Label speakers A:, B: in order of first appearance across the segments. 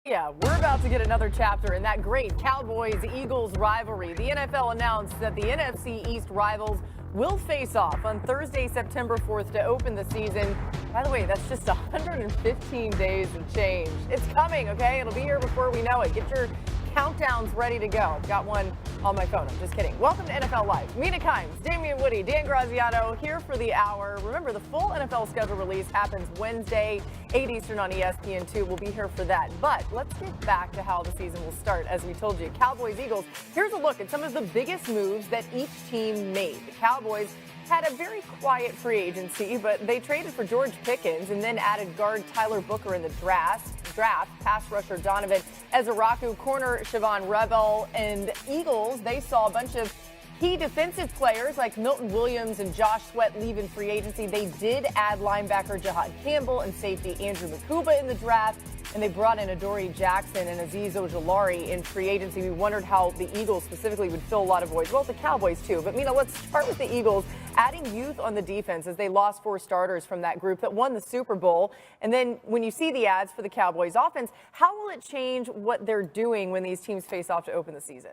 A: Yeah, we're about to get another chapter in that great Cowboys-Eagles rivalry. The NFL announced that the NFC East rivals will face off on Thursday, September 4th to open the season. By the way, that's just 115 days and change. It's coming, okay? It'll be here before we know it. Get your countdowns ready to go. I've got one on my phone. I'm just kidding. Welcome to NFL Live. Mina Kimes, Damian Woody, Dan Graziano here for the hour. Remember, the full NFL schedule release happens Wednesday, 8 Eastern on ESPN 2. We'll be here for that. But let's get back to how the season will start. As we told you, Cowboys, Eagles. Here's a look at some of the biggest moves that each team made. The Cowboys had a very quiet free agency, but they traded for George Pickens and then added guard Tyler Booker in the draft, pass rusher Donovan Ezeraku, corner Siobhan Rebel, and Eagles, they saw a bunch of key defensive players like Milton Williams and Josh Sweat leave in free agency. They did add linebacker Jahad Campbell and safety Andrew Makuba in the draft, and they brought in Adoree Jackson and Azeez Ojulari in free agency. We wondered how the Eagles specifically would fill a lot of voids. Well, the Cowboys too. But, Mina, let's start with the Eagles adding youth on the defense as they lost 4 starters from that group that won the Super Bowl. And then when you see the ads for the Cowboys offense, how will it change what they're doing when these teams face off to open the season?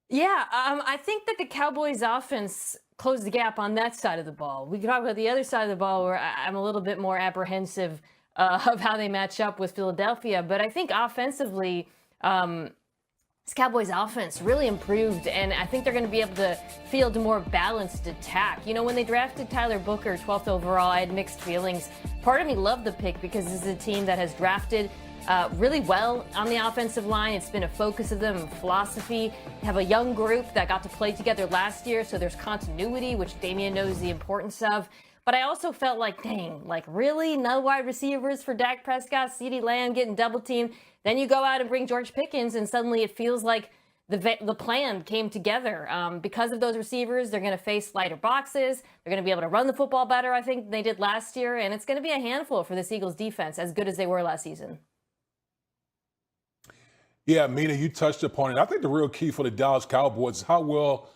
B: Yeah, I think that the Cowboys offense closed the gap on that side of the ball. We can talk about the other side of the ball where I'm a little bit more apprehensive of how they match up with Philadelphia. But I think offensively, this Cowboys offense really improved, and I think they're going to be able to field a more balanced attack. You know, when they drafted Tyler Booker 12th overall, I had mixed feelings. Part of me loved the pick because this is a team that has drafted really well on the offensive line. It's been a focus of them, philosophy. They have a young group that got to play together last year, so there's continuity, which Damian knows the importance of. But I also felt like, dang, like really? No wide receivers for Dak Prescott, CeeDee Lamb getting double teamed. Then you go out and bring George Pickens, and suddenly it feels like the plan came together. Because of those receivers, they're going to face lighter boxes. They're going to be able to run the football better, I think, than they did last year. And it's going to be a handful for this Eagles defense, as good as they were last season.
C: Yeah, Mina, you touched upon it. I think the real key for the Dallas Cowboys is how well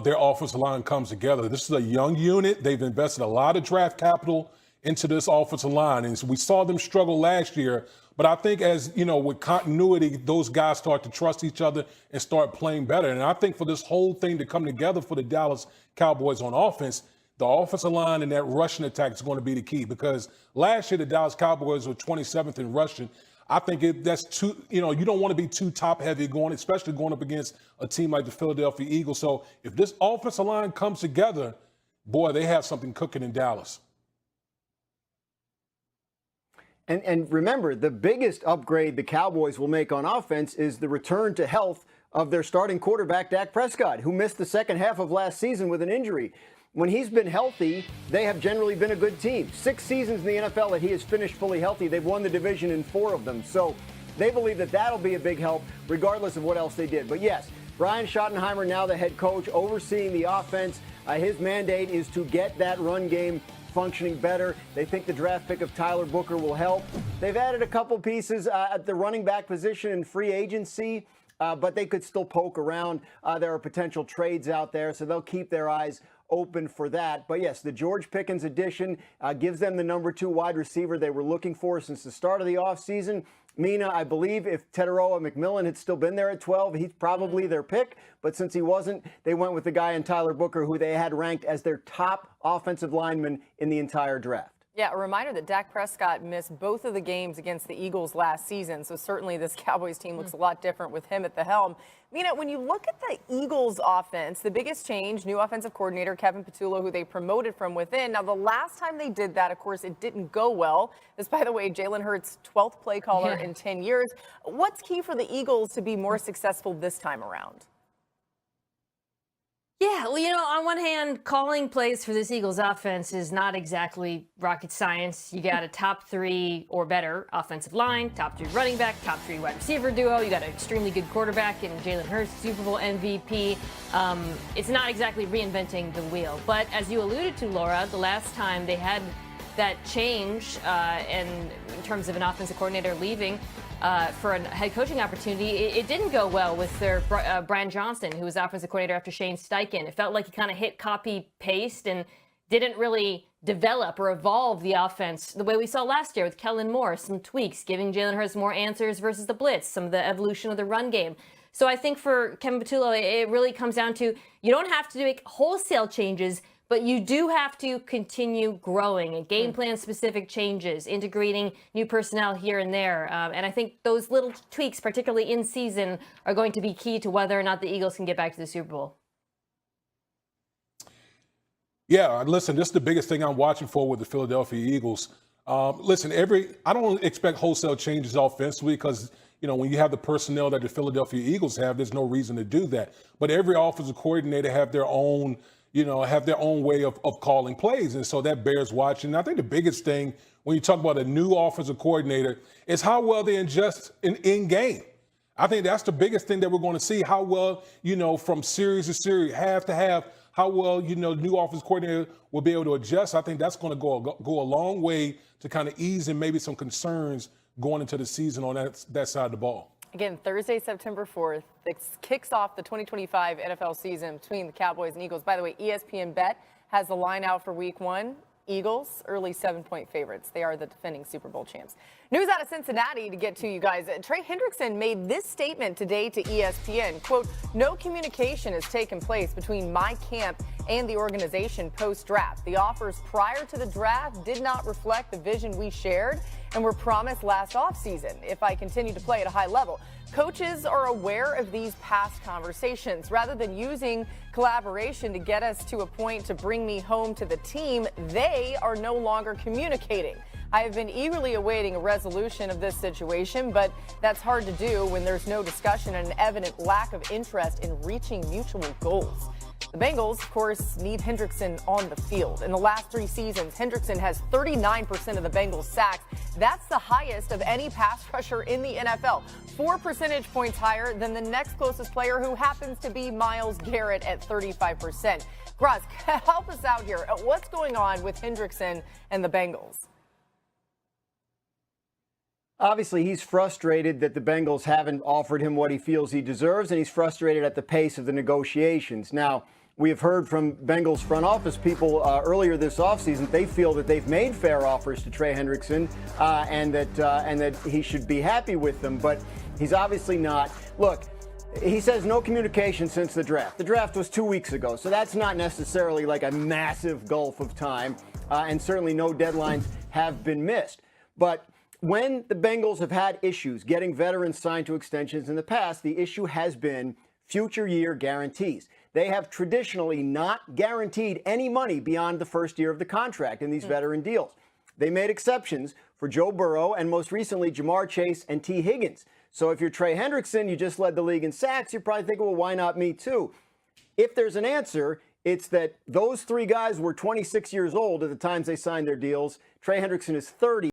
C: their offensive line comes together. This is a young unit. They've invested a lot of draft capital into this offensive line. And so we saw them struggle last year. But I think as, you know, with continuity, those guys start to trust each other and start playing better. And I think for this whole thing to come together for the Dallas Cowboys on offense, the offensive line and that rushing attack is going to be the key. Because last year, the Dallas Cowboys were 27th in rushing. I think that's too, you know, you don't want to be too top heavy going, especially going up against a team like the Philadelphia Eagles. So if this offensive line comes together, boy, they have something cooking in Dallas.
D: And remember, the biggest upgrade the Cowboys will make on offense is the return to health of their starting quarterback, Dak Prescott, who missed the second half of last season with an injury. When he's been healthy, they have generally been a good team. 6 seasons in the NFL that he has finished fully healthy. They've won the division in 4 of them. So they believe that that'll be a big help regardless of what else they did. But yes, Brian Schottenheimer, now the head coach, overseeing the offense. His mandate is to get that run game functioning better. They think the draft pick of Tyler Booker will help. They've added a couple pieces at the running back position in free agency, but they could still poke around. There are potential trades out there, so they'll keep their eyes open for that. But yes, the George Pickens addition gives them the number 2 wide receiver they were looking for since the start of the offseason. Mina, I believe if Teteroa McMillan had still been there at 12, he's probably their pick. But since he wasn't, they went with the guy in Tyler Booker, who they had ranked as their top offensive lineman in the entire draft.
A: Yeah, a reminder that Dak Prescott missed both of the games against the Eagles last season, so certainly this Cowboys team looks a lot different with him at the helm. Mina, when you look at the Eagles offense, the biggest change, new offensive coordinator Kevin Patullo, who they promoted from within. Now, the last time they did that, of course, it didn't go well. This, by the way, Jalen Hurts' 12th play caller in 10 years. What's key for the Eagles to be more successful this time around?
B: Yeah, well, you know, on one hand, calling plays for this Eagles offense is not exactly rocket science. You got a top 3 or better offensive line, top 3 running back, top 3 wide receiver duo. You got an extremely good quarterback in Jalen Hurts, Super Bowl MVP. It's not exactly reinventing the wheel. But as you alluded to, Laura, the last time they had that change in terms of an offensive coordinator leaving for a head coaching opportunity, it didn't go well with their Brian Johnson, who was offensive coordinator after Shane Steichen. It felt like he kind of hit copy paste and didn't really develop or evolve the offense the way we saw last year with Kellen Moore, some tweaks, giving Jalen Hurts more answers versus the blitz, some of the evolution of the run game. So I think for Kevin Patullo, it really comes down to you don't have to make wholesale changes, but you do have to continue growing and game plan specific changes, integrating new personnel here and there. And I think those little tweaks, particularly in season, are going to be key to whether or not the Eagles can get back to the Super Bowl.
C: Yeah, listen, this is the biggest thing I'm watching for with the Philadelphia Eagles. Listen, I don't expect wholesale changes offensively because, when you have the personnel that the Philadelphia Eagles have, there's no reason to do that. But every offensive coordinator have their own way of calling plays. And so that bears watching. And I think the biggest thing when you talk about a new offensive coordinator is how well they adjust in game. I think that's the biggest thing that we're going to see, how well, from series to series, half to half, how well, the new offensive coordinator will be able to adjust. I think that's going to go a long way to kind of ease and maybe some concerns going into the season on that side of the ball.
A: Again, Thursday, September 4th, this kicks off the 2025 NFL season between the Cowboys and Eagles. By the way, ESPN Bet has the line out for week 1. Eagles, early 7-point favorites. They are the defending Super Bowl champs. News out of Cincinnati to get to you guys. Trey Hendrickson made this statement today to ESPN, quote, "No communication has taken place between my camp and the organization post-draft. The offers prior to the draft did not reflect the vision we shared and were promised last offseason if I continue to play at a high level. Coaches are aware of these past conversations. Rather than using collaboration to get us to a point to bring me home to the team, they are no longer communicating. I have been eagerly awaiting a resolution of this situation, but that's hard to do when there's no discussion and an evident lack of interest in reaching mutual goals." The Bengals, of course, need Hendrickson on the field. In the last 3 seasons, Hendrickson has 39% of the Bengals sacks. That's the highest of any pass rusher in the NFL. 4 percentage points higher than the next closest player, who happens to be Myles Garrett at 35%. Graz, help us out here. What's going on with Hendrickson and the Bengals?
D: Obviously, he's frustrated that the Bengals haven't offered him what he feels he deserves, and he's frustrated at the pace of the negotiations. Now, we have heard from Bengals front office people earlier this offseason. They feel that they've made fair offers to Trey Hendrickson and that he should be happy with them, but he's obviously not. Look, he says no communication since the draft. The draft was 2 weeks ago, so that's not necessarily like a massive gulf of time, and certainly no deadlines have been missed. But when the Bengals have had issues getting veterans signed to extensions in the past, the issue has been future year guarantees. They have traditionally not guaranteed any money beyond the first year of the contract in these veteran deals. They made exceptions for Joe Burrow and most recently Jamar Chase and T. Higgins. So if you're Trey Hendrickson, you just led the league in sacks, you're probably thinking, well, why not me too? If there's an answer, it's that those 3 guys were 26 years old at the times they signed their deals. Trey Hendrickson is 30.